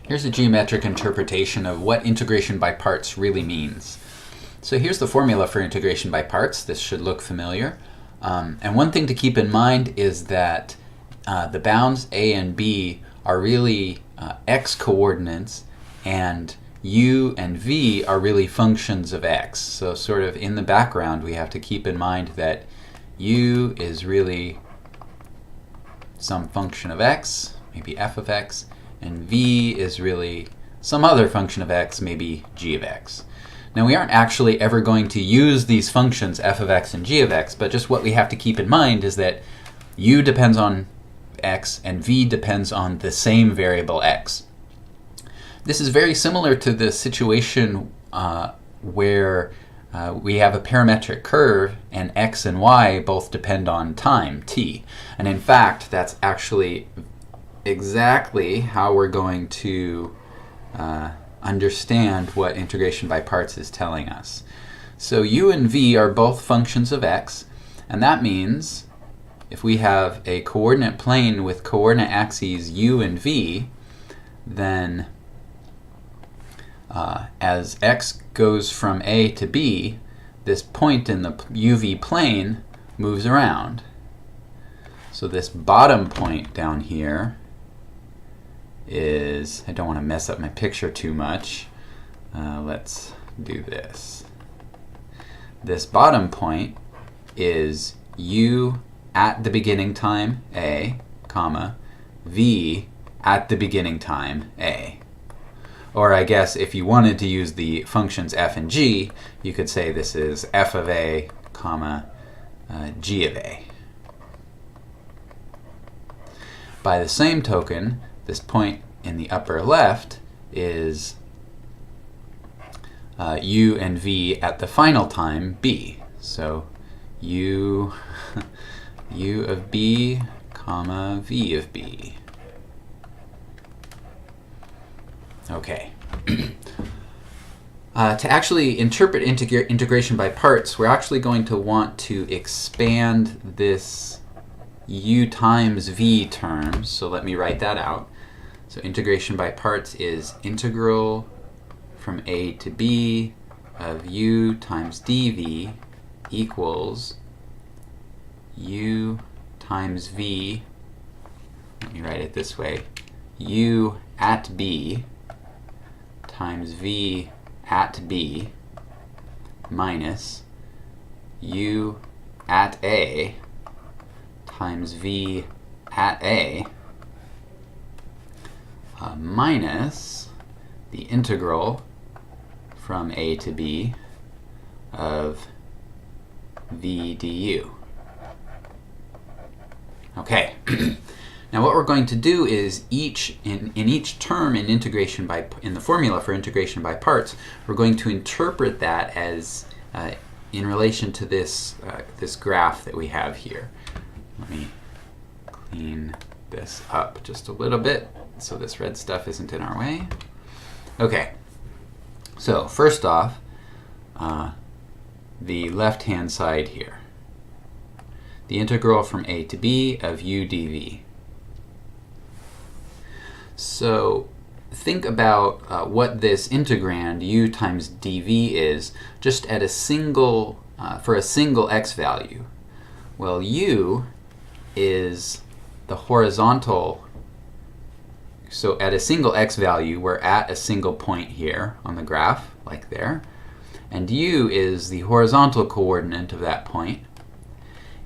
Here's a geometric interpretation of what integration by parts really means. So here's the formula for integration by parts. This should look familiar. And one thing to keep in mind is that the bounds a and b are really x coordinates, and u and v are really functions of x. So sort of in the background we have to keep in mind that u is really some function of x, maybe f of x, and v is really some other function of x, maybe g of x. Now we aren't actually ever going to use these functions f of x and g of x, but just what we have to keep in mind is that u depends on x and v depends on the same variable x. This is very similar to the situation where we have a parametric curve and x and y both depend on time, t. And in fact, that's actually exactly how we're going to understand what integration by parts is telling us. So u and v are both functions of x, and that means if we have a coordinate plane with coordinate axes u and v, then as x goes from a to b, this point in the uv plane moves around. So this bottom point down here is, I don't want to mess up my picture too much. Let's do this. This bottom point is u at the beginning time a, comma, v at the beginning time a. Or I guess if you wanted to use the functions f and g, you could say this is f of a, comma, g of a. By the same token, this point in the upper left is u and v at the final time b. So u of b, comma, v of b. Okay. To actually interpret integration by parts, we're actually going to want to expand this u times v term. So let me write that out. So integration by parts is integral from a to b of u times dv equals u times v, let me write it this way, u at b times v at b minus u at a times v at a minus the integral from a to b of v du. Okay. Now what we're going to do is in each term in the formula for integration by parts, we're going to interpret that as in relation to this this graph that we have here. Let me clean this up just a little bit so this red stuff isn't in our way. Okay. So first off, the left-hand side here, the integral from a to b of u dv. So think about what this integrand u times dv is just at a single for a single x value. Well, u is the horizontal, so at a single x value we're at a single point here on the graph, like there, and u is the horizontal coordinate of that point.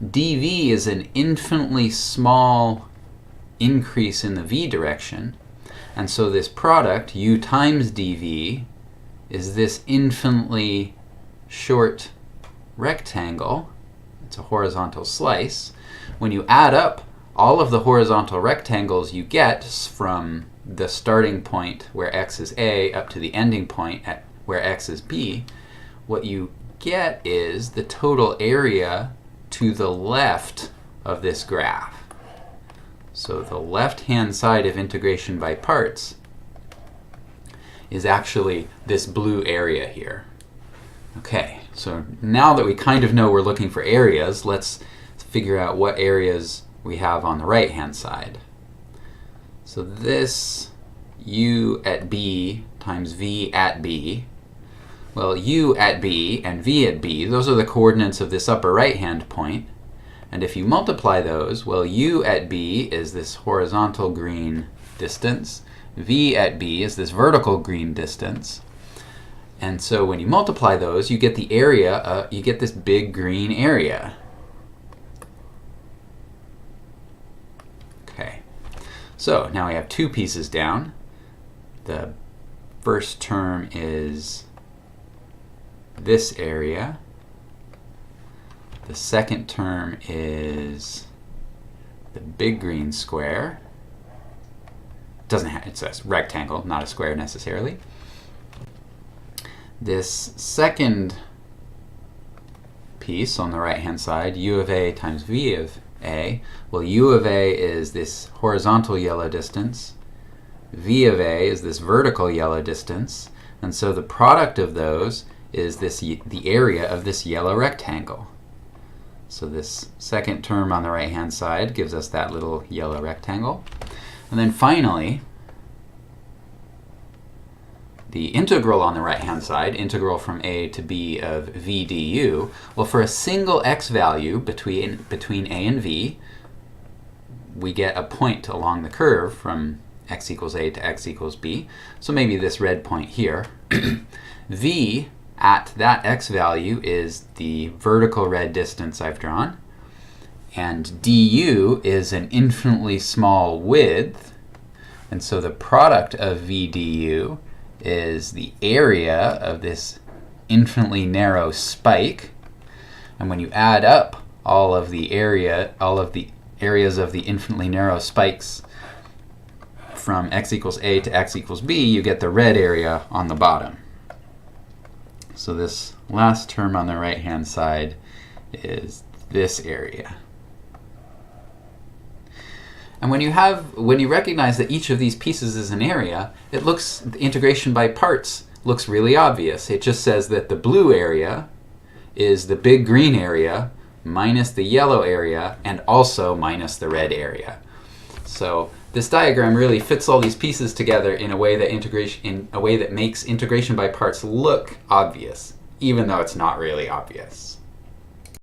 dv is an infinitely small increase in the v direction, and so this product, u times dv, is this infinitely short rectangle. It's a horizontal slice. When you add up all of the horizontal rectangles you get from the starting point where x is a up to the ending point at where x is b, what you get is the total area to the left of this graph. So the left-hand side of integration by parts is actually this blue area here. Okay, so now that we kind of know we're looking for areas, let's figure out what areas we have on the right-hand side. So this u at b times v at b. Well, u at b and v at b, those are the coordinates of this upper right-hand point. And if you multiply those, well, u at b is this horizontal green distance. V at b is this vertical green distance. And so when you multiply those, you get the area, you get this big green area. Okay. So now we have two pieces down. The first term is this area. The second term is the big green square. It's a rectangle, not a square necessarily. This second piece on the right-hand side, u of a times v of a, well, u of a is this horizontal yellow distance. V of a is this vertical yellow distance. And so the product of those is the area of this yellow rectangle. So this second term on the right-hand side gives us that little yellow rectangle. And then finally, the integral on the right-hand side, integral from a to b of v du, well, for a single x value between a and v, we get a point along the curve from x equals a to x equals b. So maybe this red point here. V at that x value is the vertical red distance I've drawn. And du is an infinitely small width. And so the product of v du is the area of this infinitely narrow spike. And when you add up all of the areas of the infinitely narrow spikes from x equals a to x equals b, you get the red area on the bottom. So this last term on the right-hand side is this area. And when you recognize that each of these pieces is an area, the integration by parts looks really obvious. It just says that the blue area is the big green area minus the yellow area and also minus the red area. So this diagram really fits all these pieces together in a way that makes integration by parts look obvious, even though it's not really obvious.